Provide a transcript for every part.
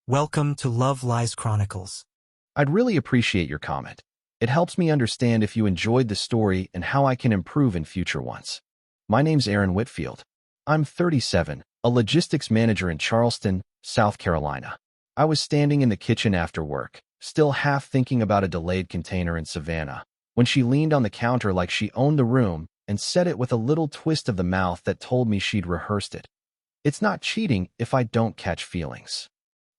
Welcome to Love Lies Chronicles. I'd really appreciate your comment. It helps me understand if you enjoyed the story and how I can improve in future ones. My name's Aaron Whitfield. I'm 37, a logistics manager in Charleston, South Carolina. I was standing in the kitchen after work, still half thinking about a delayed container in Savannah, when she leaned on the counter like she owned the room and said it with a little twist of the mouth that told me she'd rehearsed it. It's not cheating if I don't catch feelings.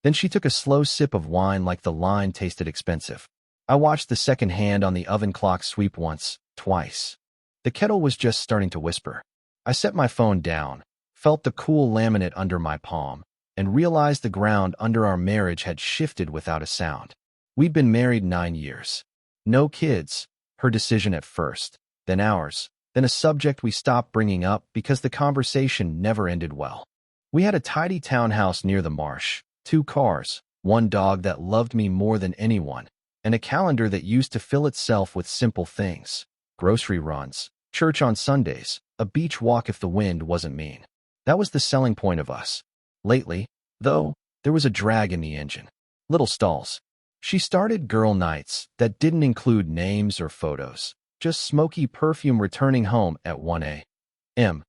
Then she took a slow sip of wine like the line tasted expensive. I watched the second hand on the oven clock sweep once, twice. The kettle was just starting to whisper. I set my phone down, felt the cool laminate under my palm, and realized the ground under our marriage had shifted without a sound. We'd been married 9 years. No kids, her decision at first, then ours, then a subject we stopped bringing up because the conversation never ended well. We had a tidy townhouse near the marsh, 2 cars, 1 dog that loved me more than anyone, and a calendar that used to fill itself with simple things: grocery runs, church on Sundays, a beach walk if the wind wasn't mean. That was the selling point of us. Lately, though, there was a drag in the engine. Little stalls. She started girl nights that didn't include names or photos, just smoky perfume returning home at 1 a.m.,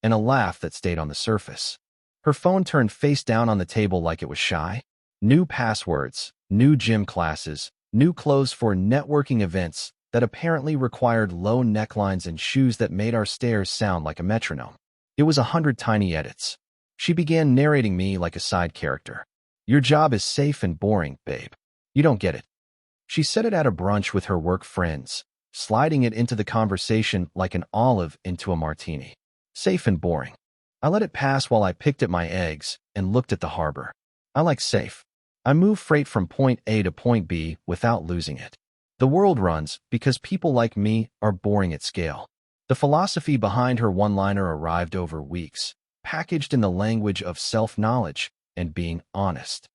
and a laugh that stayed on the surface. Her phone turned face down on the table like it was shy. New passwords, new gym classes, new clothes for networking events that apparently required low necklines and shoes that made our stares sound like a metronome. It was 100 tiny edits. She began narrating me like a side character. "Your job is safe and boring, babe. You don't get it." She said it at a brunch with her work friends, sliding it into the conversation like an olive into a martini. Safe and boring. I let it pass while I picked at my eggs and looked at the harbor. I like safe. I move freight from point A to point B without losing it. The world runs because people like me are boring at scale. The philosophy behind her one-liner arrived over weeks, packaged in the language of self-knowledge and being honest.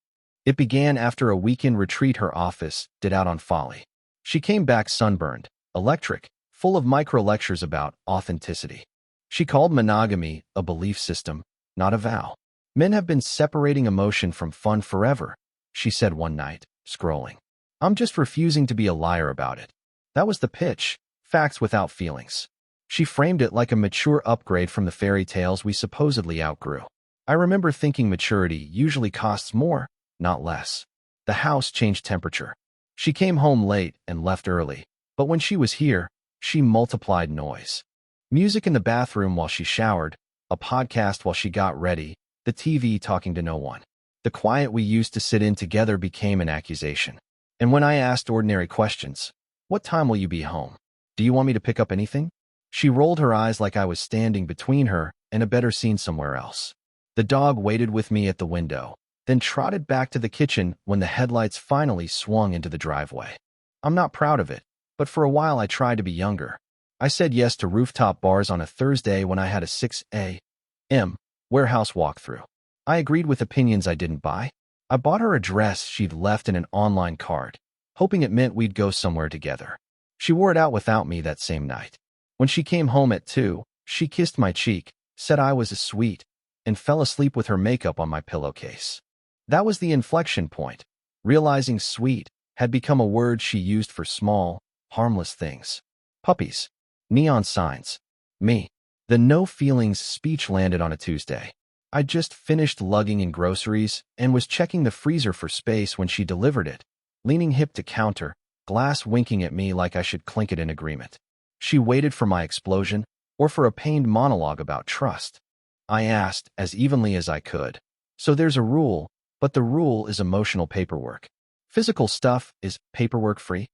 It began after a weekend retreat her office did out on Folly. She came back sunburned, electric, full of micro-lectures about authenticity. She called monogamy a belief system, not a vow. "Men have been separating emotion from fun forever," she said one night, scrolling. "I'm just refusing to be a liar about it." That was the pitch, facts without feelings. She framed it like a mature upgrade from the fairy tales we supposedly outgrew. I remember thinking maturity usually costs more, not less. The house changed temperature. She came home late and left early, but when she was here, she multiplied noise. Music in the bathroom while she showered, a podcast while she got ready, the TV talking to no one. The quiet we used to sit in together became an accusation. And when I asked ordinary questions, "What time will you be home? Do you want me to pick up anything?" she rolled her eyes like I was standing between her and a better scene somewhere else. The dog waited with me at the window, then trotted back to the kitchen when the headlights finally swung into the driveway. I'm not proud of it, but for a while I tried to be younger. I said yes to rooftop bars on a Thursday when I had a 6 a.m. warehouse walkthrough. I agreed with opinions I didn't buy. I bought her a dress she'd left in an online card, hoping it meant we'd go somewhere together. She wore it out without me that same night. When she came home at 2, she kissed my cheek, said I was sweet, and fell asleep with her makeup on my pillowcase. That was the inflection point, realizing sweet had become a word she used for small, harmless things. Puppies. Neon signs. Me. The no feelings speech landed on a Tuesday. I just finished lugging in groceries and was checking the freezer for space when she delivered it, leaning hip to counter, glass winking at me like I should clink it in agreement. She waited for my explosion or for a pained monologue about trust. I asked as evenly as I could. "So there's a rule, but the rule is emotional paperwork. Physical stuff is paperwork free?"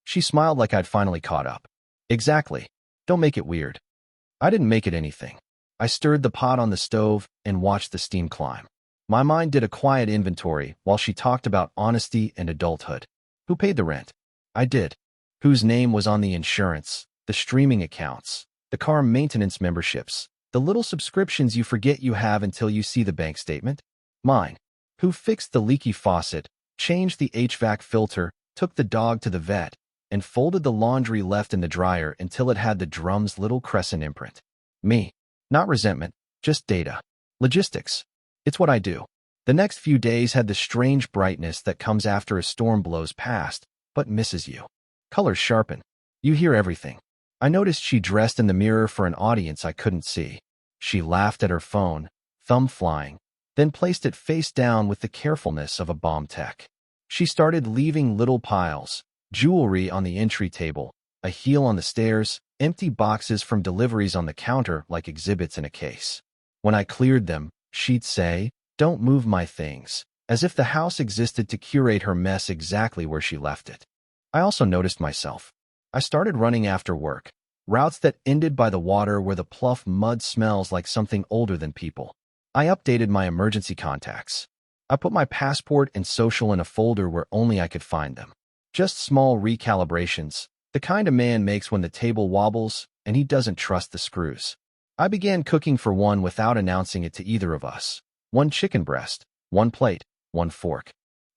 She smiled like I'd finally caught up. "Exactly. Don't make it weird." I didn't make it anything. I stirred the pot on the stove and watched the steam climb. My mind did a quiet inventory while she talked about honesty and adulthood. Who paid the rent? I did. Whose name was on the insurance, the streaming accounts, the car maintenance memberships, the little subscriptions you forget you have until you see the bank statement? Mine. Who fixed the leaky faucet, changed the HVAC filter, took the dog to the vet, and folded the laundry left in the dryer until it had the drum's little crescent imprint? Me. Not resentment, just data. Logistics. It's what I do. The next few days had the strange brightness that comes after a storm blows past, but misses you. Colors sharpen. You hear everything. I noticed she dressed in the mirror for an audience I couldn't see. She laughed at her phone, thumb flying, then placed it face down with the carefulness of a bomb tech. She started leaving little piles, jewelry on the entry table, a heel on the stairs, empty boxes from deliveries on the counter like exhibits in a case. When I cleared them, she'd say, "Don't move my things," as if the house existed to curate her mess exactly where she left it. I also noticed myself. I started running after work, routes that ended by the water where the pluff mud smells like something older than people. I updated my emergency contacts. I put my passport and social in a folder where only I could find them. Just small recalibrations, the kind a man makes when the table wobbles and he doesn't trust the screws. I began cooking for one without announcing it to either of us. One chicken breast, one plate, one fork.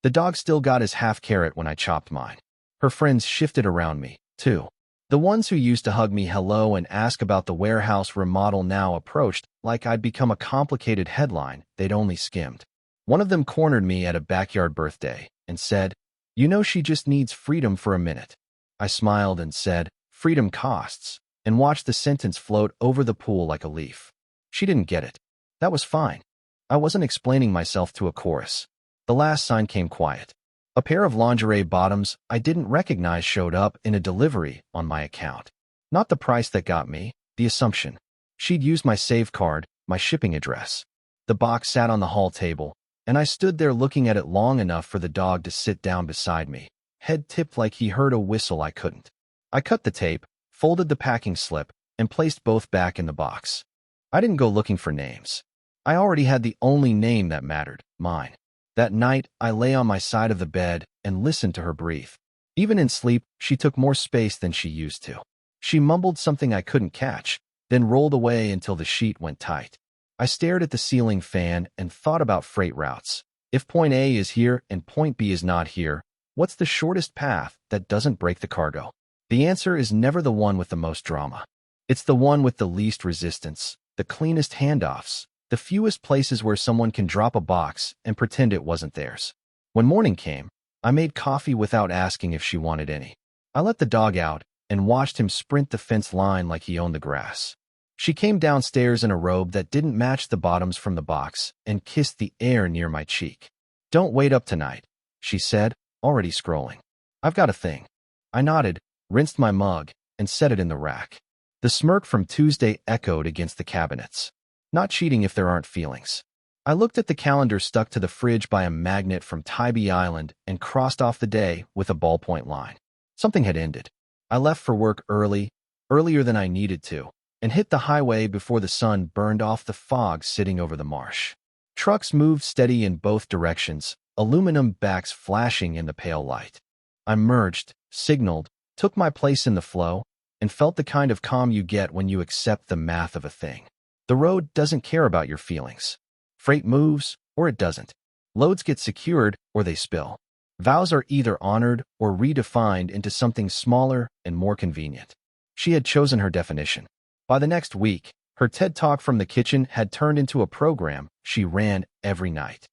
The dog still got his half carrot when I chopped mine. Her friends shifted around me, too. The ones who used to hug me hello and ask about the warehouse remodel now approached like I'd become a complicated headline they'd only skimmed. One of them cornered me at a backyard birthday and said, "You know she just needs freedom for a minute." I smiled and said, "Freedom costs," and watched the sentence float over the pool like a leaf. She didn't get it. That was fine. I wasn't explaining myself to a chorus. The last sign came quiet. A pair of lingerie bottoms I didn't recognize showed up in a delivery on my account. Not the price that got me, the assumption. She'd used my save card, my shipping address. The box sat on the hall table, and I stood there looking at it long enough for the dog to sit down beside me, head tipped like he heard a whistle I couldn't. I cut the tape, folded the packing slip, and placed both back in the box. I didn't go looking for names. I already had the only name that mattered, mine. That night, I lay on my side of the bed and listened to her breathe. Even in sleep, she took more space than she used to. She mumbled something I couldn't catch, then rolled away until the sheet went tight. I stared at the ceiling fan and thought about freight routes. If point A is here and point B is not here, what's the shortest path that doesn't break the cargo? The answer is never the one with the most drama. It's the one with the least resistance, the cleanest handoffs, the fewest places where someone can drop a box and pretend it wasn't theirs. When morning came, I made coffee without asking if she wanted any. I let the dog out and watched him sprint the fence line like he owned the grass. She came downstairs in a robe that didn't match the bottoms from the box and kissed the air near my cheek. "Don't wait up tonight," she said, already scrolling. "I've got a thing." I nodded, rinsed my mug, and set it in the rack. The smirk from Tuesday echoed against the cabinets. Not cheating if there aren't feelings. I looked at the calendar stuck to the fridge by a magnet from Tybee Island and crossed off the day with a ballpoint line. Something had ended. I left for work early, earlier than I needed to, and hit the highway before the sun burned off the fog sitting over the marsh. Trucks moved steady in both directions, aluminum backs flashing in the pale light. I merged, signaled, took my place in the flow, and felt the kind of calm you get when you accept the math of a thing. The road doesn't care about your feelings. Freight moves, or it doesn't. Loads get secured, or they spill. Vows are either honored or redefined into something smaller and more convenient. She had chosen her definition. By the next week, her TED Talk from the kitchen had turned into a program she ran every night.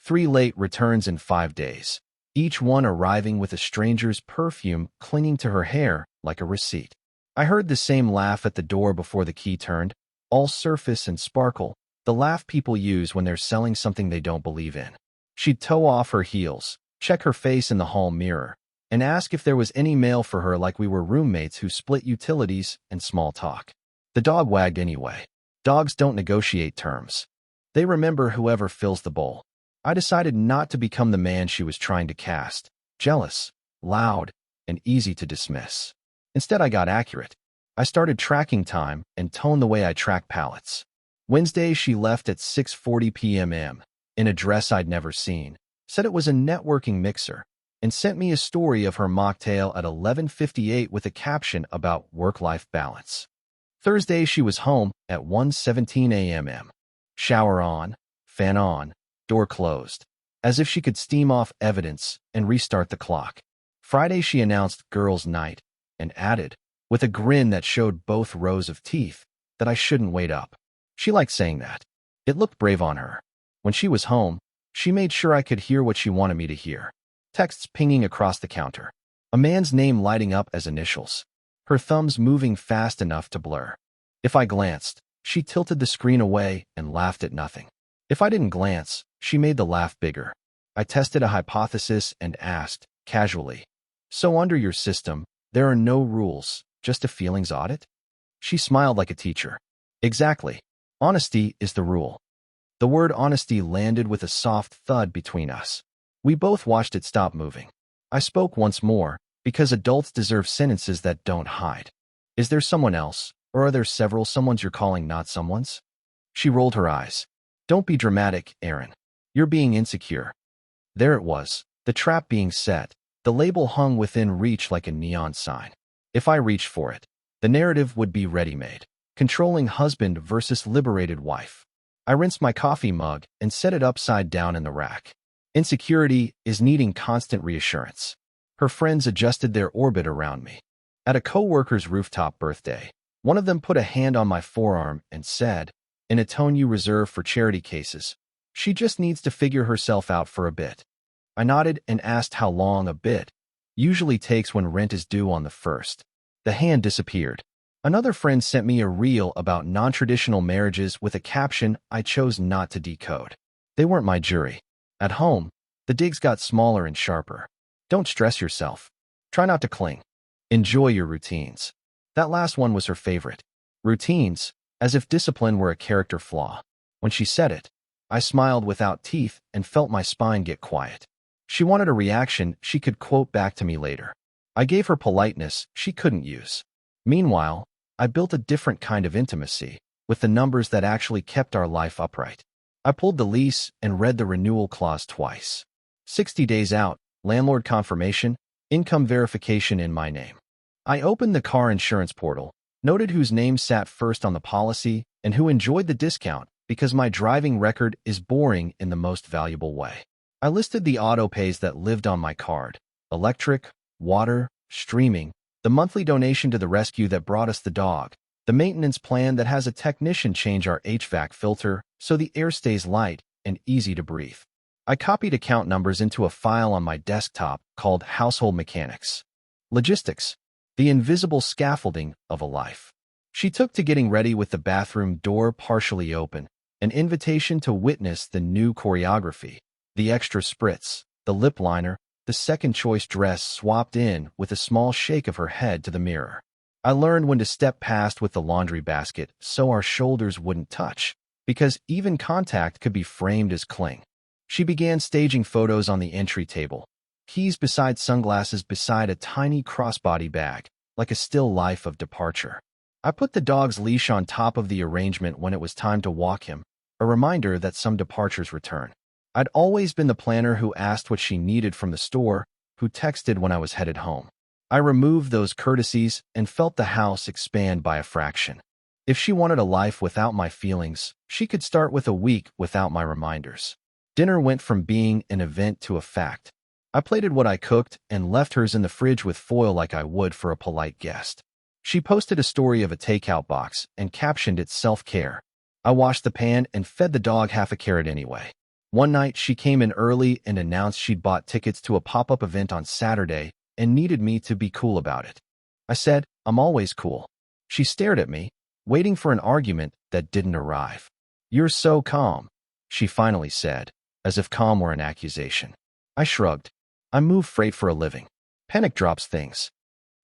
3 late returns in 5 days, each one arriving with a stranger's perfume clinging to her hair like a receipt. I heard the same laugh at the door before the key turned, all surface and sparkle, the laugh people use when they're selling something they don't believe in. She'd toe off her heels, check her face in the hall mirror, and ask if there was any mail for her like we were roommates who split utilities and small talk. The dog wagged anyway. Dogs don't negotiate terms. They remember whoever fills the bowl. I decided not to become the man she was trying to cast, jealous, loud, and easy to dismiss. Instead, I got accurate. I started tracking time and toned the way I track pallets. Wednesday, she left at 6:40 p.m. in a dress I'd never seen, said it was a networking mixer, and sent me a story of her mocktail at 11:58 with a caption about work-life balance. Thursday, she was home at 1:17 a.m. Shower on, fan on, door closed, as if she could steam off evidence and restart the clock. Friday, she announced girls' night and added, with a grin that showed both rows of teeth, that I shouldn't wait up. She liked saying that. It looked brave on her. When she was home, She made sure I could hear what she wanted me to hear. Texts pinging across the counter. A man's name lighting up as initials. Her thumbs moving fast enough to blur. If I glanced, she tilted the screen away and laughed at nothing. If I didn't glance, she made the laugh bigger. I tested a hypothesis and asked, casually, "So under your system, there are no rules, just a feelings audit?" She smiled like a teacher. Exactly. Honesty is the rule. The word honesty landed with a soft thud between us. We both watched it stop moving. I spoke once more, because adults deserve sentences that don't hide. Is there someone else, or are there several someones you're calling not someones? She rolled her eyes. Don't be dramatic, Aaron. You're being insecure. There it was, the trap being set, the label hung within reach like a neon sign. If I reached for it, the narrative would be ready-made. Controlling husband versus liberated wife. I rinsed my coffee mug and set it upside down in the rack. Insecurity is needing constant reassurance. Her friends adjusted their orbit around me. At a coworker's rooftop birthday, one of them put a hand on my forearm and said, in a tone you reserve for charity cases, "She just needs to figure herself out for a bit." I nodded and asked how long a bit usually takes when rent is due on the 1st. The hand disappeared. Another friend sent me a reel about non-traditional marriages with a caption I chose not to decode. They weren't my jury. At home, the digs got smaller and sharper. Don't stress yourself. Try not to cling. Enjoy your routines. That last one was her favorite. Routines, as if discipline were a character flaw. When she said it, I smiled without teeth and felt my spine get quiet. She wanted a reaction she could quote back to me later. I gave her politeness she couldn't use. Meanwhile, I built a different kind of intimacy, with the numbers that actually kept our life upright. I pulled the lease and read the renewal clause twice. 60 days out, landlord confirmation, income verification in my name. I opened the car insurance portal, noted whose name sat first on the policy and who enjoyed the discount because my driving record is boring in the most valuable way. I listed the auto pays that lived on my card: electric, water, streaming, the monthly donation to the rescue that brought us the dog, the maintenance plan that has a technician change our HVAC filter so the air stays light and easy to breathe. I copied account numbers into a file on my desktop called Household Mechanics. Logistics, the invisible scaffolding of a life. She took to getting ready with the bathroom door partially open, an invitation to witness the new choreography, the extra spritz, the lip liner, the second-choice dress swapped in with a small shake of her head to the mirror. I learned when to step past with the laundry basket so our shoulders wouldn't touch, because even contact could be framed as cling. She began staging photos on the entry table, keys beside sunglasses beside a tiny crossbody bag, like a still life of departure. I put the dog's leash on top of the arrangement when it was time to walk him, a reminder that some departures return. I'd always been the planner who asked what she needed from the store, who texted when I was headed home. I removed those courtesies and felt the house expand by a fraction. If she wanted a life without my feelings, she could start with a week without my reminders. Dinner went from being an event to a fact. I plated what I cooked and left hers in the fridge with foil like I would for a polite guest. She posted a story of a takeout box and captioned it self-care. I washed the pan and fed the dog half a carrot anyway. One night, she came in early and announced she'd bought tickets to a pop-up event on Saturday and needed me to be cool about it. I said, "I'm always cool." She stared at me, waiting for an argument that didn't arrive. "You're so calm," she finally said, as if calm were an accusation. I shrugged. I move freight for a living. Panic drops things.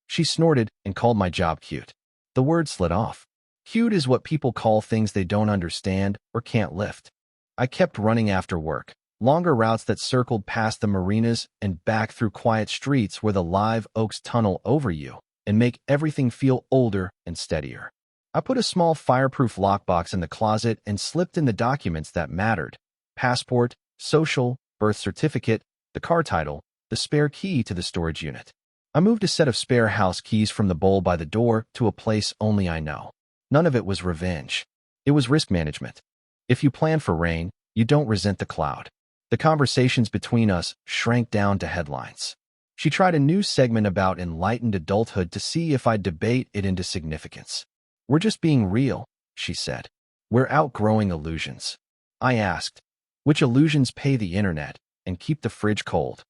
She snorted and called my job cute. The word slid off. Cute is what people call things they don't understand or can't lift. I kept running after work, longer routes that circled past the marinas and back through quiet streets where the live oaks tunnel over you and make everything feel older and steadier. I put a small fireproof lockbox in the closet and slipped in the documents that mattered: passport, social, birth certificate, the car title, the spare key to the storage unit. I moved a set of spare house keys from the bowl by the door to a place only I know. None of it was revenge. It was risk management. If you plan for rain, you don't resent the cloud. The conversations between us shrank down to headlines. She tried a new segment about enlightened adulthood to see if I'd debate it into significance. "We're just being real," she said. "We're outgrowing illusions." I asked, which illusions pay the internet and keep the fridge cold.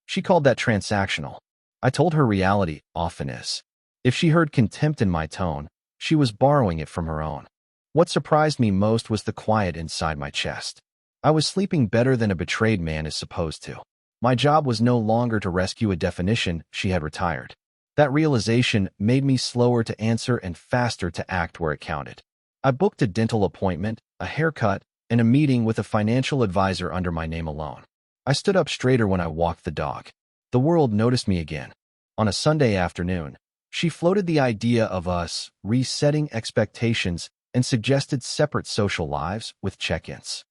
She called that transactional. I told her reality often is. If she heard contempt in my tone, she was borrowing it from her own. What surprised me most was the quiet inside my chest. I was sleeping better than a betrayed man is supposed to. My job was no longer to rescue a definition she had retired. That realization made me slower to answer and faster to act where it counted. I booked a dental appointment, a haircut, and a meeting with a financial advisor under my name alone. I stood up straighter when I walked the dog. The world noticed me again. On a Sunday afternoon, she floated the idea of us resetting expectations and suggested separate social lives with check-ins.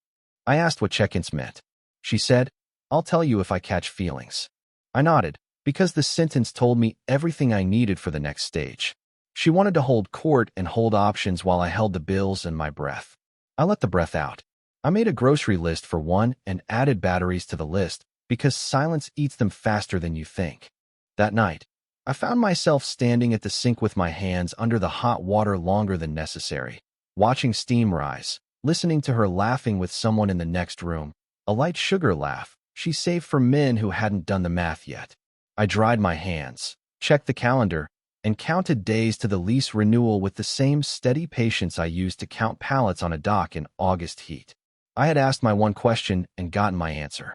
I asked what check-ins meant. She said, "I'll tell you if I catch feelings." I nodded, because the sentence told me everything I needed for the next stage. She wanted to hold court and hold options while I held the bills and my breath. I let the breath out. I made a grocery list for one and added batteries to the list because silence eats them faster than you think. That night, I found myself standing at the sink with my hands under the hot water longer than necessary, watching steam rise, listening to her laughing with someone in the next room, a light sugar laugh she saved for men who hadn't done the math yet. I dried my hands, checked the calendar, and counted days to the lease renewal with the same steady patience I used to count pallets on a dock in August heat. I had asked my one question and gotten my answer.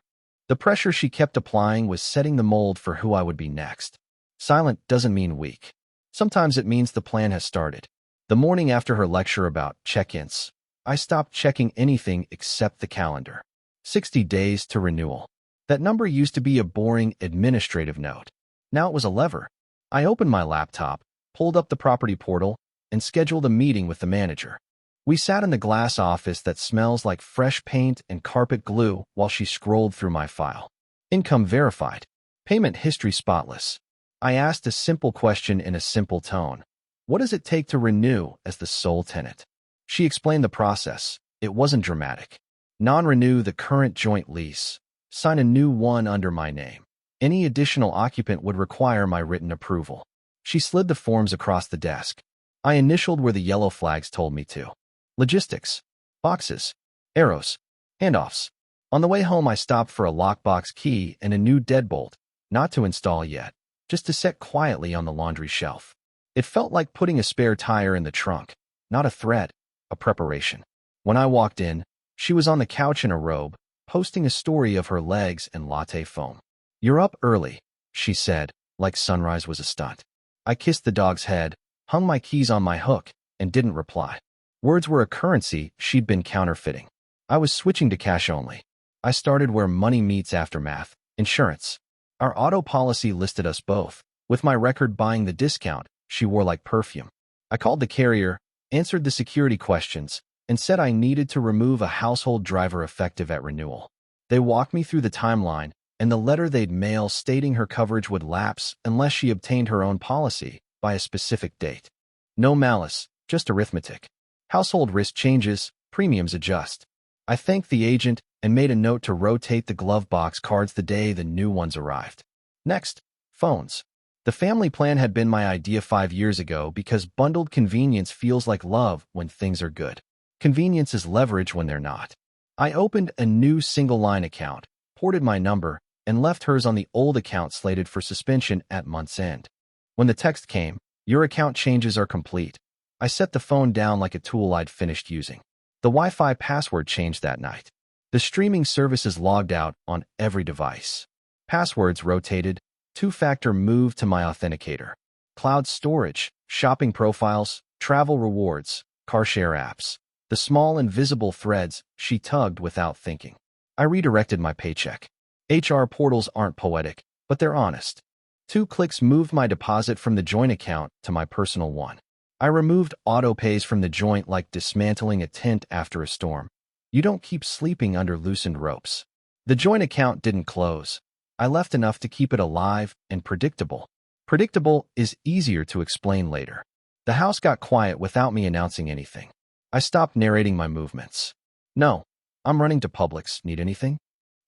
The pressure she kept applying was setting the mold for who I would be next. Silent doesn't mean weak. Sometimes it means the plan has started. The morning after her lecture about check-ins, I stopped checking anything except the calendar. 60 days to renewal. That number used to be a boring administrative note. Now it was a lever. I opened my laptop, pulled up the property portal, and scheduled a meeting with the manager. We sat in the glass office that smells like fresh paint and carpet glue while she scrolled through my file. Income verified. Payment history spotless. I asked a simple question in a simple tone. What does it take to renew as the sole tenant? She explained the process. It wasn't dramatic. Non-renew the current joint lease. Sign a new one under my name. Any additional occupant would require my written approval. She slid the forms across the desk. I initialed where the yellow flags told me to. Logistics. Boxes. Arrows. Handoffs. On the way home, I stopped for a lockbox key and a new deadbolt, not to install yet, just to set quietly on the laundry shelf. It felt like putting a spare tire in the trunk, not a threat, a preparation. When I walked in, she was on the couch in a robe, posting a story of her legs and latte foam. "You're up early," she said, like sunrise was a stunt. I kissed the dog's head, hung my keys on my hook, and didn't reply. Words were a currency she'd been counterfeiting. I was switching to cash only. I started where money meets aftermath, insurance. Our auto policy listed us both. With my record buying the discount she wore like perfume. I called the carrier, answered the security questions, and said I needed to remove a household driver effective at renewal. They walked me through the timeline and the letter they'd mail stating her coverage would lapse unless she obtained her own policy by a specific date. No malice, just arithmetic. Household risk changes, premiums adjust. I thanked the agent and made a note to rotate the glove box cards the day the new ones arrived. Next, phones. The family plan had been my idea 5 years ago because bundled convenience feels like love when things are good. Convenience is leverage when they're not. I opened a new single-line account, ported my number, and left hers on the old account slated for suspension at month's end. When the text came, "Your account changes are complete," I set the phone down like a tool I'd finished using. The Wi-Fi password changed that night. The streaming services logged out on every device. Passwords rotated, two-factor moved to my authenticator. Cloud storage, shopping profiles, travel rewards, car share apps. The small invisible threads she tugged without thinking. I redirected my paycheck. HR portals aren't poetic, but they're honest. 2 clicks moved my deposit from the joint account to my personal one. I removed auto pays from the joint like dismantling a tent after a storm. You don't keep sleeping under loosened ropes. The joint account didn't close. I left enough to keep it alive and predictable. Predictable is easier to explain later. The house got quiet without me announcing anything. I stopped narrating my movements. "No, I'm running to Publix. Need anything?"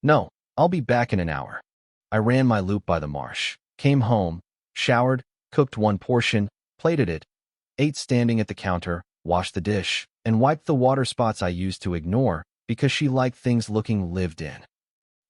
"No, I'll be back in an hour." I ran my loop by the marsh, came home, showered, cooked one portion, plated it, ate standing at the counter, washed the dish, and wiped the water spots I used to ignore because she liked things looking lived in.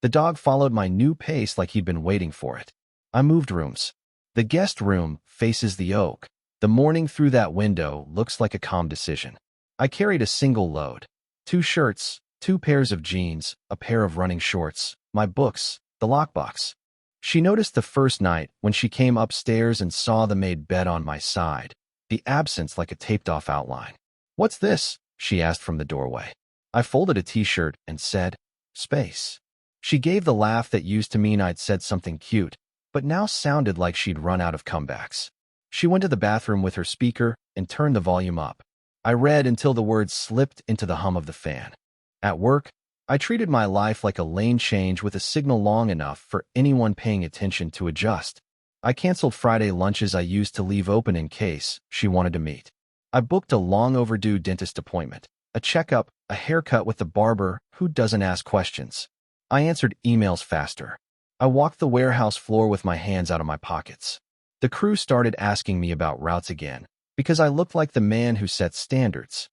The dog followed my new pace like he'd been waiting for it. I moved rooms. The guest room faces the oak. The morning through that window looks like a calm decision. I carried a single load. 2 shirts, 2 pairs of jeans, a pair of running shorts, my books, the lockbox. She noticed the first night when she came upstairs and saw the made bed on my side, the absence like a taped-off outline. "What's this?" she asked from the doorway. I folded a t-shirt and said, "Space." She gave the laugh that used to mean I'd said something cute, but now sounded like she'd run out of comebacks. She went to the bathroom with her speaker and turned the volume up. I read until the words slipped into the hum of the fan. At work, I treated my life like a lane change with a signal long enough for anyone paying attention to adjust. I canceled Friday lunches I used to leave open in case she wanted to meet. I booked a long overdue dentist appointment, a checkup, a haircut with the barber who doesn't ask questions. I answered emails faster. I walked the warehouse floor with my hands out of my pockets. The crew started asking me about routes again, because I looked like the man who set standards.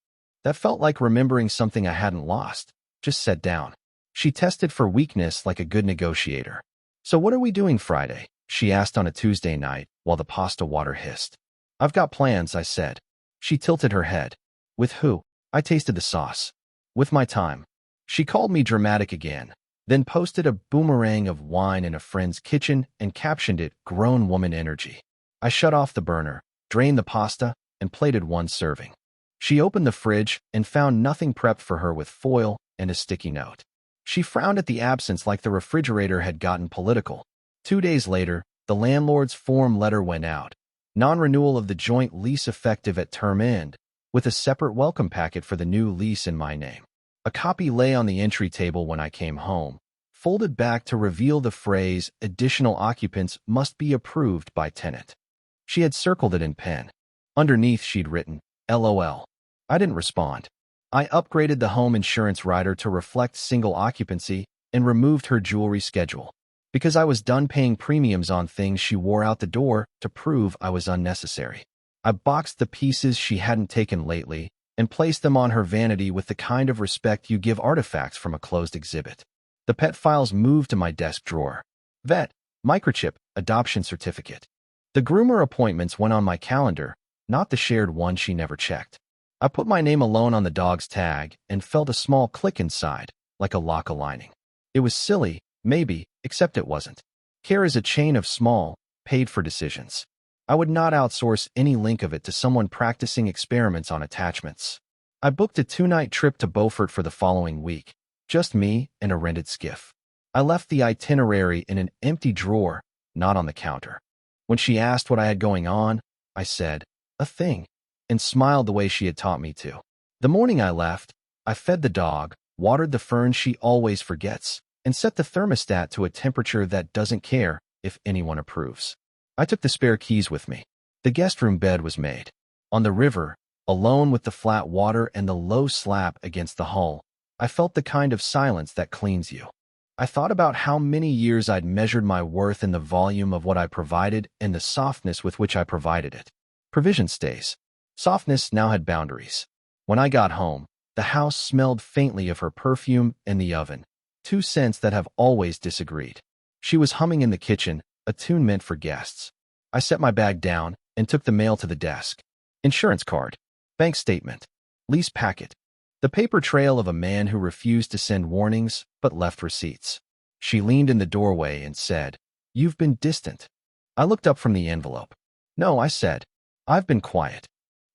That felt like remembering something I hadn't lost. Just sat down. She tested for weakness like a good negotiator. "So what are we doing Friday?" she asked on a Tuesday night while the pasta water hissed. "I've got plans," I said. She tilted her head. "With who?" I tasted the sauce. "With my time." She called me dramatic again, then posted a boomerang of wine in a friend's kitchen and captioned it "grown woman energy." I shut off the burner, drained the pasta, and plated 1 serving. She opened the fridge and found nothing prepped for her with foil and a sticky note. She frowned at the absence like the refrigerator had gotten political. 2 days later, the landlord's form letter went out. Non-renewal of the joint lease effective at term end, with a separate welcome packet for the new lease in my name. A copy lay on the entry table when I came home, folded back to reveal the phrase, "Additional occupants must be approved by tenant." She had circled it in pen. Underneath, she'd written, "LOL." I didn't respond. I upgraded the home insurance rider to reflect single occupancy and removed her jewelry schedule, because I was done paying premiums on things she wore out the door to prove I was unnecessary. I boxed the pieces she hadn't taken lately and placed them on her vanity with the kind of respect you give artifacts from a closed exhibit. The pet files moved to my desk drawer. Vet, microchip, adoption certificate. The groomer appointments went on my calendar, not the shared one she never checked. I put my name alone on the dog's tag and felt a small click inside, like a lock aligning. It was silly, maybe, except it wasn't. Care is a chain of small, paid-for decisions. I would not outsource any link of it to someone practicing experiments on attachments. I booked a 2-night trip to Beaufort for the following week, just me and a rented skiff. I left the itinerary in an empty drawer, not on the counter. When she asked what I had going on, I said, "A thing," and smiled the way she had taught me to. The morning I left, I fed the dog, watered the ferns she always forgets, and set the thermostat to a temperature that doesn't care if anyone approves. I took the spare keys with me. The guest room bed was made. On the river, alone with the flat water and the low slap against the hull, I felt the kind of silence that cleans you. I thought about how many years I'd measured my worth in the volume of what I provided and the softness with which I provided it. Provision stays. Softness now had boundaries. When I got home, the house smelled faintly of her perfume and the oven, 2 scents that have always disagreed. She was humming in the kitchen, a tune meant for guests. I set my bag down and took the mail to the desk. Insurance card, bank statement, lease packet, the paper trail of a man who refused to send warnings but left receipts. She leaned in the doorway and said, "You've been distant." I looked up from the envelope. "No," I said. "I've been quiet."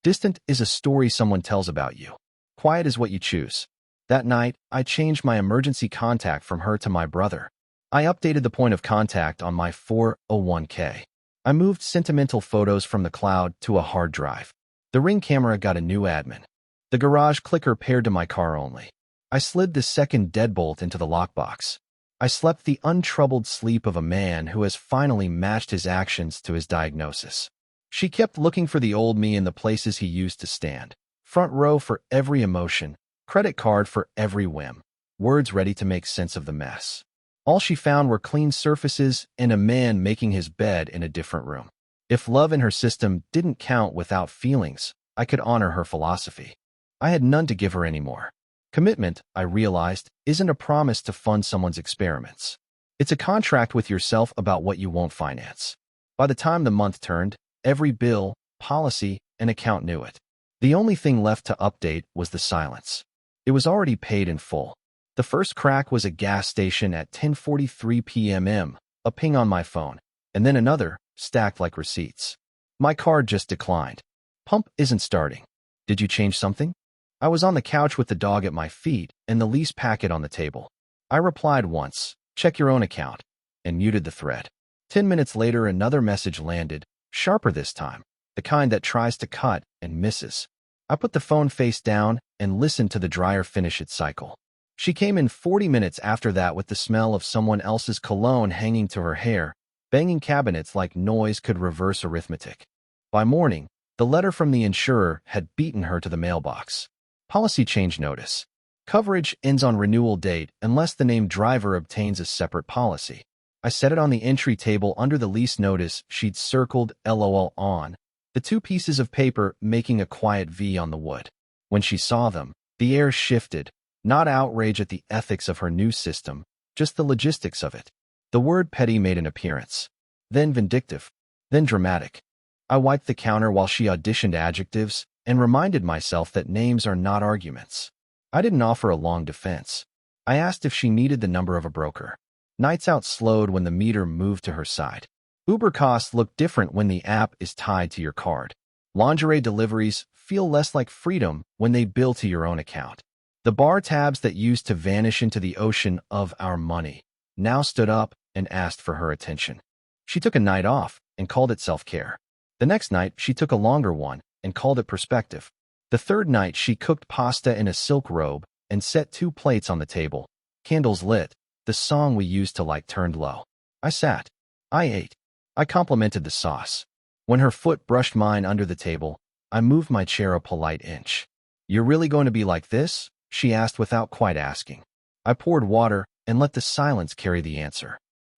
Distant is a story someone tells about you. Quiet is what you choose. That night, I changed my emergency contact from her to my brother. I updated the point of contact on my 401k. I moved sentimental photos from the cloud to a hard drive. The Ring camera got a new admin. The garage clicker paired to my car only. I slid the second deadbolt into the lockbox. I slept the untroubled sleep of a man who has finally matched his actions to his diagnosis. She kept looking for the old me in the places he used to stand. Front row for every emotion, credit card for every whim, words ready to make sense of the mess. All she found were clean surfaces and a man making his bed in a different room. If love in her system didn't count without feelings, I could honor her philosophy. I had none to give her anymore. Commitment, I realized, isn't a promise to fund someone's experiments. It's a contract with yourself about what you won't finance. By the time the month turned, every bill, policy, and account knew it. The only thing left to update was the silence. It was already paid in full. The first crack was a gas station at 10:43 p.m., a ping on my phone, and then another, stacked like receipts. My card just declined. Pump isn't starting. Did you change something? I was on the couch with the dog at my feet and the lease packet on the table. I replied once, check your own account, and muted the thread. 10 minutes later, another message landed, sharper this time, the kind that tries to cut and misses. I put the phone face down and listened to the dryer finish its cycle. She came in 40 minutes after that with the smell of someone else's cologne hanging to her hair, banging cabinets like noise could reverse arithmetic. By morning, the letter from the insurer had beaten her to the mailbox. Policy change notice. Coverage ends on renewal date unless the named driver obtains a separate policy. I set it on the entry table under the lease notice she'd circled LOL on, the two pieces of paper making a quiet V on the wood. When she saw them, the air shifted, not outrage at the ethics of her new system, just the logistics of it. The word petty made an appearance. Then vindictive. Then dramatic. I wiped the counter while she auditioned adjectives and reminded myself that names are not arguments. I didn't offer a long defense. I asked if she needed the number of a broker. Nights out slowed when the meter moved to her side. Uber costs look different when the app is tied to your card. Lingerie deliveries feel less like freedom when they bill to your own account. The bar tabs that used to vanish into the ocean of our money now stood up and asked for her attention. She took a night off and called it self-care. The next night, she took a longer one and called it perspective. The third night, she cooked pasta in a silk robe and set 2 plates on the table. Candles lit, the song we used to like turned low. I sat. I ate. I complimented the sauce. When her foot brushed mine under the table, I moved my chair a polite inch. You're really going to be like this? She asked without quite asking. I poured water and let the silence carry the answer.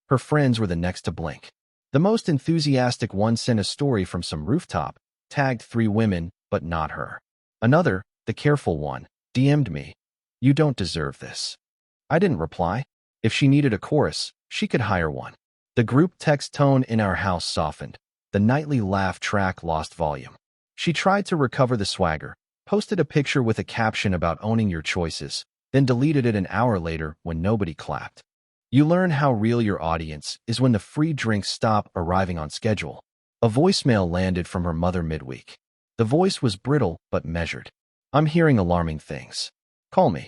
Her friends were the next to blink. The most enthusiastic one sent a story from some rooftop, tagged 3 women, but not her. Another, the careful one, DM'd me. You don't deserve this. I didn't reply. If she needed a chorus, she could hire one. The group text tone in our house softened. The nightly laugh track lost volume. She tried to recover the swagger, posted a picture with a caption about owning your choices, then deleted it an hour later when nobody clapped. You learn how real your audience is when the free drinks stop arriving on schedule. A voicemail landed from her mother midweek. The voice was brittle but measured. I'm hearing alarming things. Call me.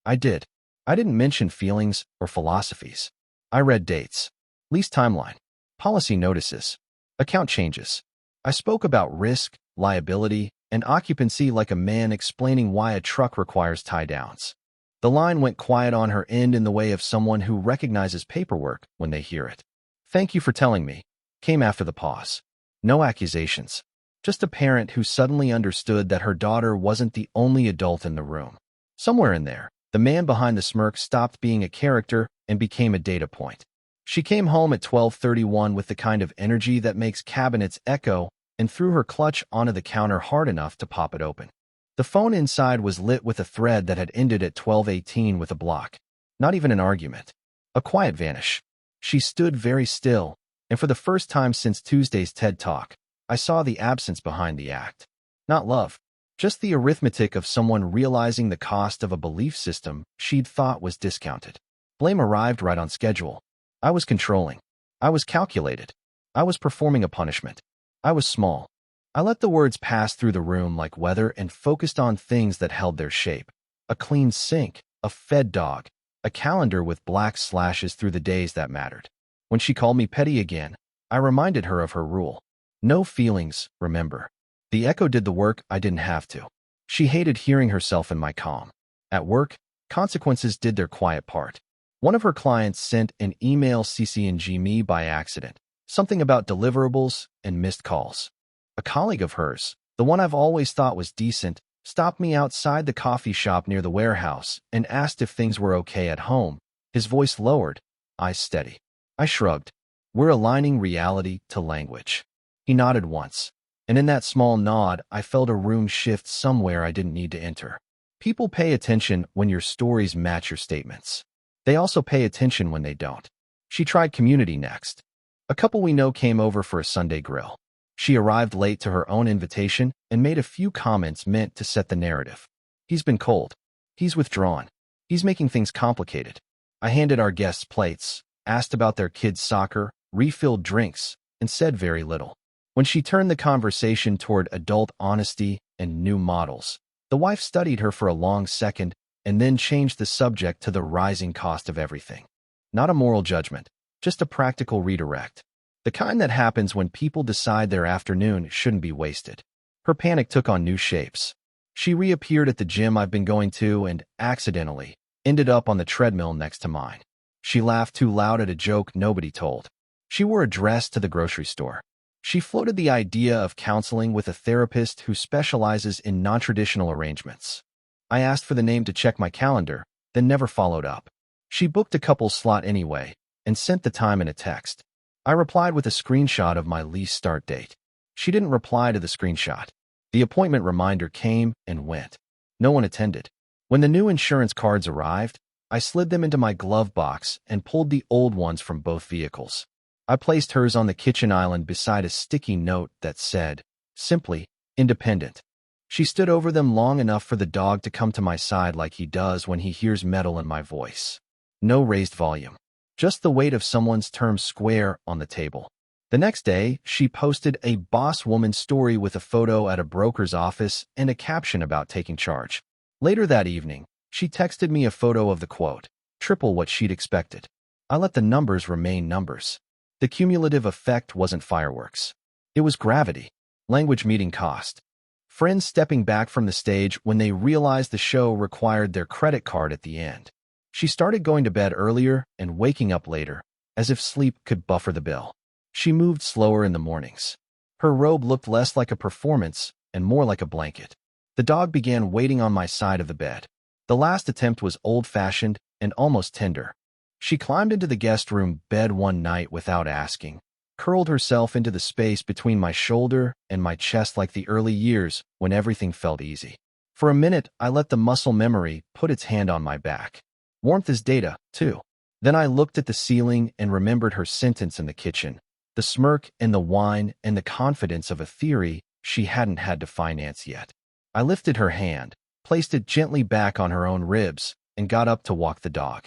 I did. I didn't mention feelings or philosophies. I read dates. Lease timeline. Policy notices. Account changes. I spoke about risk, liability, and occupancy like a man explaining why a truck requires tie-downs. The line went quiet on her end in the way of someone who recognizes paperwork when they hear it. Thank you for telling me, came after the pause. No accusations. Just a parent who suddenly understood that her daughter wasn't the only adult in the room. Somewhere in there, the man behind the smirk stopped being a character and became a data point. She came home at 12:31 with the kind of energy that makes cabinets echo and threw her clutch onto the counter hard enough to pop it open. The phone inside was lit with a thread that had ended at 12:18 with a block. Not even an argument. A quiet vanish. She stood very still, and for the first time since Tuesday's TED Talk, I saw the absence behind the act. Not love. Just the arithmetic of someone realizing the cost of a belief system she'd thought was discounted. Blame arrived right on schedule. I was controlling. I was calculated. I was performing a punishment. I was small. I let the words pass through the room like weather and focused on things that held their shape. A clean sink, a fed dog, a calendar with black slashes through the days that mattered. When she called me petty again, I reminded her of her rule. No feelings, remember. The echo did the work I didn't have to. She hated hearing herself in my calm. At work, consequences did their quiet part. One of her clients sent an email CCing me by accident, something about deliverables and missed calls. A colleague of hers, the one I've always thought was decent, stopped me outside the coffee shop near the warehouse and asked if things were okay at home. His voice lowered, eyes steady. I shrugged. We're aligning reality to language. He nodded once, and in that small nod, I felt a room shift somewhere I didn't need to enter. People pay attention when your stories match your statements. They also pay attention when they don't. She tried community next. A couple we know came over for a Sunday grill. She arrived late to her own invitation and made a few comments meant to set the narrative. He's been cold. He's withdrawn. He's making things complicated. I handed our guests plates, asked about their kids' soccer, refilled drinks, and said very little. When she turned the conversation toward adult honesty and new models, the wife studied her for a long second and then changed the subject to the rising cost of everything. Not a moral judgment, just a practical redirect. The kind that happens when people decide their afternoon shouldn't be wasted. Her panic took on new shapes. She reappeared at the gym I've been going to and, accidentally, ended up on the treadmill next to mine. She laughed too loud at a joke nobody told. She wore a dress to the grocery store. She floated the idea of counseling with a therapist who specializes in non-traditional arrangements. I asked for the name to check my calendar, then never followed up. She booked a couple's slot anyway and sent the time in a text. I replied with a screenshot of my lease start date. She didn't reply to the screenshot. The appointment reminder came and went. No one attended. When the new insurance cards arrived, I slid them into my glove box and pulled the old ones from both vehicles. I placed hers on the kitchen island beside a sticky note that said, simply, independent. She stood over them long enough for the dog to come to my side like he does when he hears metal in my voice. No raised volume. Just the weight of someone's term square on the table. The next day, she posted a boss woman story with a photo at a broker's office and a caption about taking charge. Later that evening, she texted me a photo of the quote, triple what she'd expected. I let the numbers remain numbers. The cumulative effect wasn't fireworks. It was gravity. Language meeting cost. Friends stepping back from the stage when they realized the show required their credit card at the end. She started going to bed earlier and waking up later, as if sleep could buffer the bill. She moved slower in the mornings. Her robe looked less like a performance and more like a blanket. The dog began waiting on my side of the bed. The last attempt was old-fashioned and almost tender. She climbed into the guest room bed one night without asking, curled herself into the space between my shoulder and my chest like the early years when everything felt easy. For a minute, I let the muscle memory put its hand on my back. Warmth is data, too. Then I looked at the ceiling and remembered her sentence in the kitchen, the smirk and the wine and the confidence of a theory she hadn't had to finance yet. I lifted her hand, placed it gently back on her own ribs, and got up to walk the dog.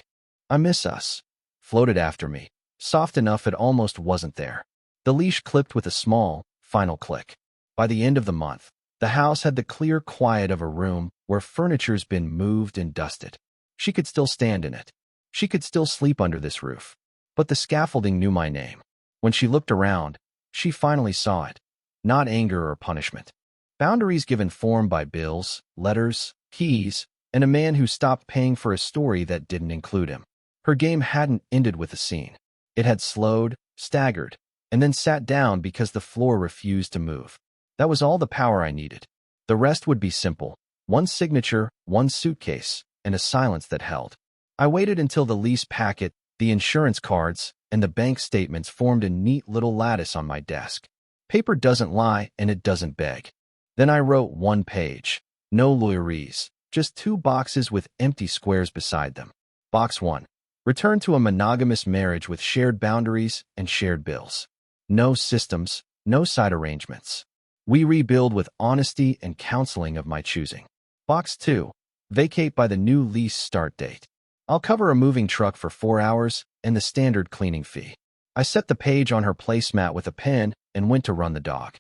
I miss us, floated after me, soft enough it almost wasn't there. The leash clipped with a small, final click. By the end of the month, the house had the clear quiet of a room where furniture's been moved and dusted. She could still stand in it. She could still sleep under this roof. But the scaffolding knew my name. When she looked around, she finally saw it. Not anger or punishment. Boundaries given form by bills, letters, keys, and a man who stopped paying for a story that didn't include him. Her game hadn't ended with a scene. It had slowed, staggered, and then sat down because the floor refused to move. That was all the power I needed. The rest would be simple. One signature, one suitcase, and a silence that held. I waited until the lease packet, the insurance cards, and the bank statements formed a neat little lattice on my desk. Paper doesn't lie and it doesn't beg. Then I wrote one page. No lawyerese, just 2 boxes with empty squares beside them. Box 1. Return to a monogamous marriage with shared boundaries and shared bills. No systems, no side arrangements. We rebuild with honesty and counseling of my choosing. Box 2. Vacate by the new lease start date. I'll cover a moving truck for 4 hours and the standard cleaning fee. I set the page on her placemat with a pen and went to run the dog.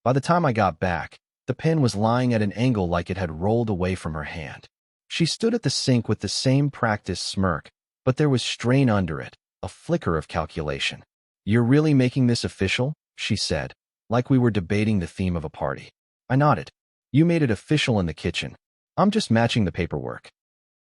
By the time I got back, the pen was lying at an angle like it had rolled away from her hand. She stood at the sink with the same practiced smirk, but there was strain under it, a flicker of calculation. "You're really making this official?" she said, like we were debating the theme of a party. I nodded. "You made it official in the kitchen. I'm just matching the paperwork."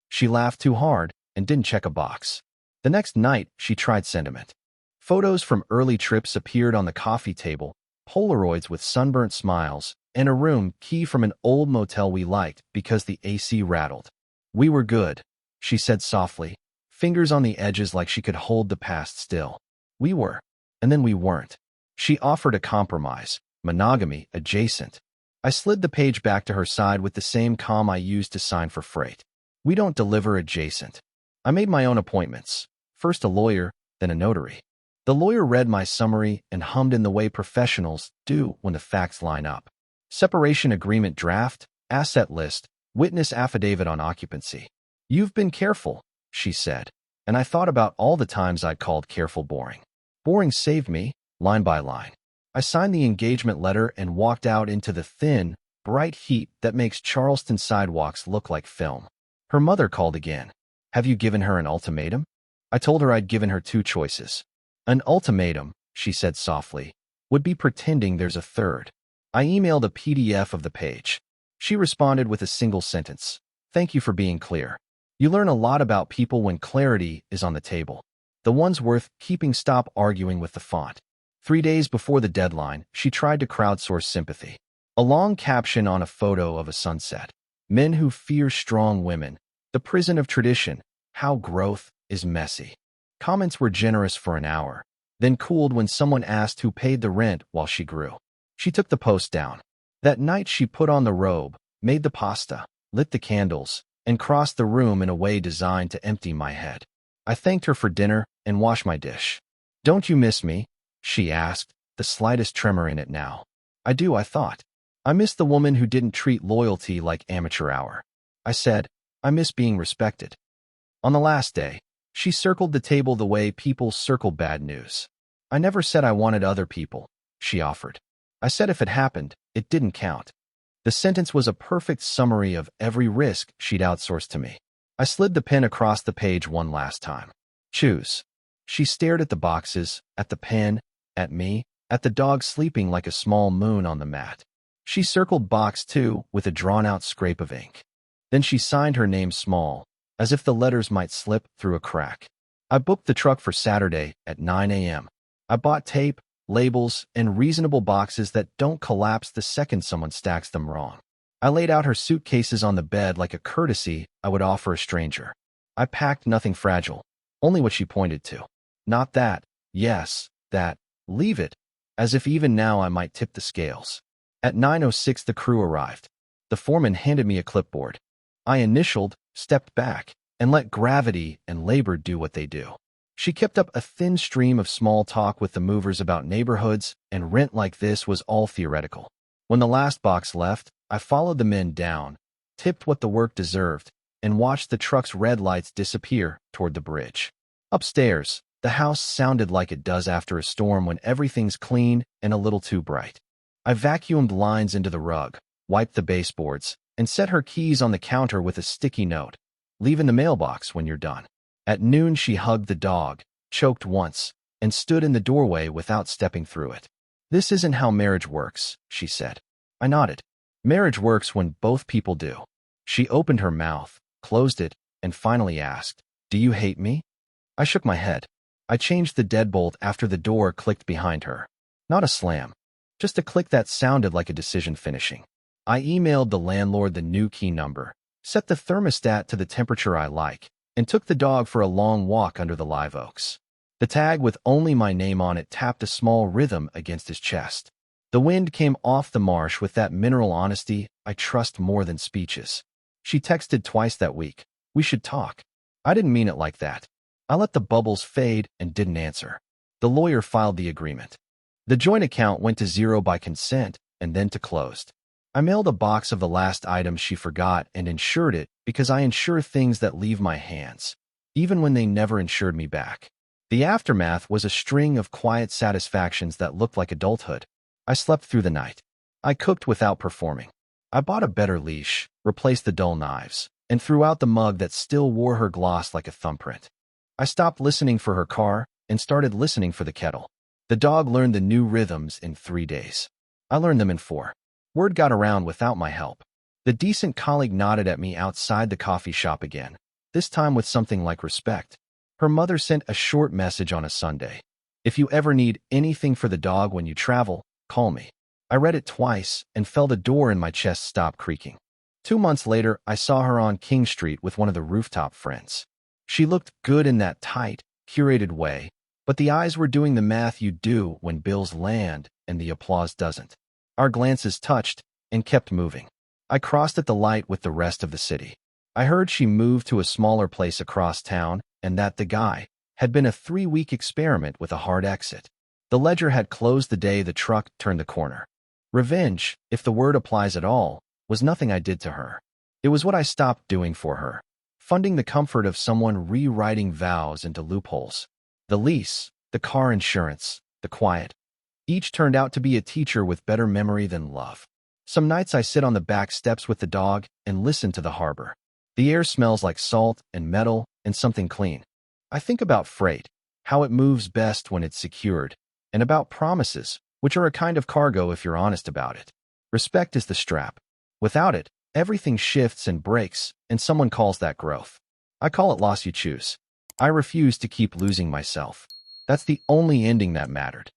She laughed too hard and didn't check a box. The next night, she tried sentiment. Photos from early trips appeared on the coffee table, Polaroids with sunburnt smiles, and a room key from an old motel we liked because the AC rattled. "We were good," she said softly, fingers on the edges like she could hold the past still. "We were, and then we weren't." She offered a compromise, monogamy adjacent. I slid the page back to her side with the same calm I used to sign for freight. We don't deliver adjacent. I made my own appointments. First a lawyer, then a notary. The lawyer read my summary and hummed in the way professionals do when the facts line up. Separation agreement draft, asset list, witness affidavit on occupancy. You've been careful, she said, and I thought about all the times I'd called careful boring. Boring saved me, line by line. I signed the engagement letter and walked out into the thin, bright heat that makes Charleston sidewalks look like film. Her mother called again. Have you given her an ultimatum? I told her I'd given her two choices. An ultimatum, she said softly, would be pretending there's a third. I emailed a PDF of the page. She responded with a single sentence. Thank you for being clear. You learn a lot about people when clarity is on the table. The ones worth keeping. Stop arguing with the font. 3 days before the deadline, she tried to crowdsource sympathy. A long caption on a photo of a sunset. Men who fear strong women. The prison of tradition. How growth is messy. Comments were generous for an hour, then cooled when someone asked who paid the rent while she grew. She took the post down. That night she put on the robe, made the pasta, lit the candles, and crossed the room in a way designed to empty my head. I thanked her for dinner and washed my dish. Don't you miss me? She asked, the slightest tremor in it now. I do, I thought. I miss the woman who didn't treat loyalty like amateur hour. I said, I miss being respected. On the last day, she circled the table the way people circle bad news. I never said I wanted other people, she offered. I said if it happened, it didn't count. The sentence was a perfect summary of every risk she'd outsourced to me. I slid the pen across the page one last time. Choose. She stared at the boxes, at the pen, at me, at the dog sleeping like a small moon on the mat. She circled box 2 with a drawn-out scrape of ink. Then she signed her name small, as if the letters might slip through a crack. I booked the truck for Saturday at 9 a.m. I bought tape, labels, and reasonable boxes that don't collapse the second someone stacks them wrong. I laid out her suitcases on the bed like a courtesy I would offer a stranger. I packed nothing fragile, only what she pointed to. Not that, yes, that, leave it, as if even now I might tip the scales. At 9:06 the crew arrived. The foreman handed me a clipboard. I initialed, stepped back, and let gravity and labor do what they do. She kept up a thin stream of small talk with the movers about neighborhoods, and rent like this was all theoretical. When the last box left, I followed the men down, tipped what the work deserved, and watched the truck's red lights disappear toward the bridge. Upstairs, the house sounded like it does after a storm when everything's clean and a little too bright. I vacuumed lines into the rug, wiped the baseboards, and set her keys on the counter with a sticky note. Leave in the mailbox when you're done. At noon she hugged the dog, choked once, and stood in the doorway without stepping through it. This isn't how marriage works, she said. I nodded. Marriage works when both people do. She opened her mouth, closed it, and finally asked, Do you hate me? I shook my head. I changed the deadbolt after the door clicked behind her. Not a slam. Just a click that sounded like a decision finishing. I emailed the landlord the new key number, set the thermostat to the temperature I like, and took the dog for a long walk under the live oaks. The tag with only my name on it tapped a small rhythm against his chest. The wind came off the marsh with that mineral honesty I trust more than speeches. She texted twice that week. We should talk. I didn't mean it like that. I let the bubbles fade and didn't answer. The lawyer filed the agreement. The joint account went to zero by consent and then to closed. I mailed a box of the last items she forgot and insured it because I insure things that leave my hands, even when they never insured me back. The aftermath was a string of quiet satisfactions that looked like adulthood. I slept through the night. I cooked without performing. I bought a better leash, replaced the dull knives, and threw out the mug that still wore her gloss like a thumbprint. I stopped listening for her car and started listening for the kettle. The dog learned the new rhythms in 3 days. I learned them in 4. Word got around without my help. The decent colleague nodded at me outside the coffee shop again, this time with something like respect. Her mother sent a short message on a Sunday. If you ever need anything for the dog when you travel, call me. I read it twice and felt the door in my chest stop creaking. 2 months later, I saw her on King Street with one of the rooftop friends. She looked good in that tight, curated way, but the eyes were doing the math you do when bills land and the applause doesn't. Our glances touched, and kept moving. I crossed at the light with the rest of the city. I heard she moved to a smaller place across town and that the guy had been a 3-week experiment with a hard exit. The ledger had closed the day the truck turned the corner. Revenge, if the word applies at all, was nothing I did to her. It was what I stopped doing for her, funding the comfort of someone rewriting vows into loopholes. The lease, the car insurance, the quiet. Each turned out to be a teacher with better memory than love. Some nights I sit on the back steps with the dog and listen to the harbor. The air smells like salt and metal and something clean. I think about freight, how it moves best when it's secured, and about promises, which are a kind of cargo if you're honest about it. Respect is the strap. Without it, everything shifts and breaks, and someone calls that growth. I call it loss you choose. I refuse to keep losing myself. That's the only ending that mattered.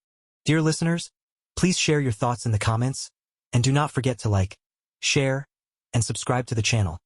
Dear listeners, please share your thoughts in the comments, and do not forget to like, share, and subscribe to the channel.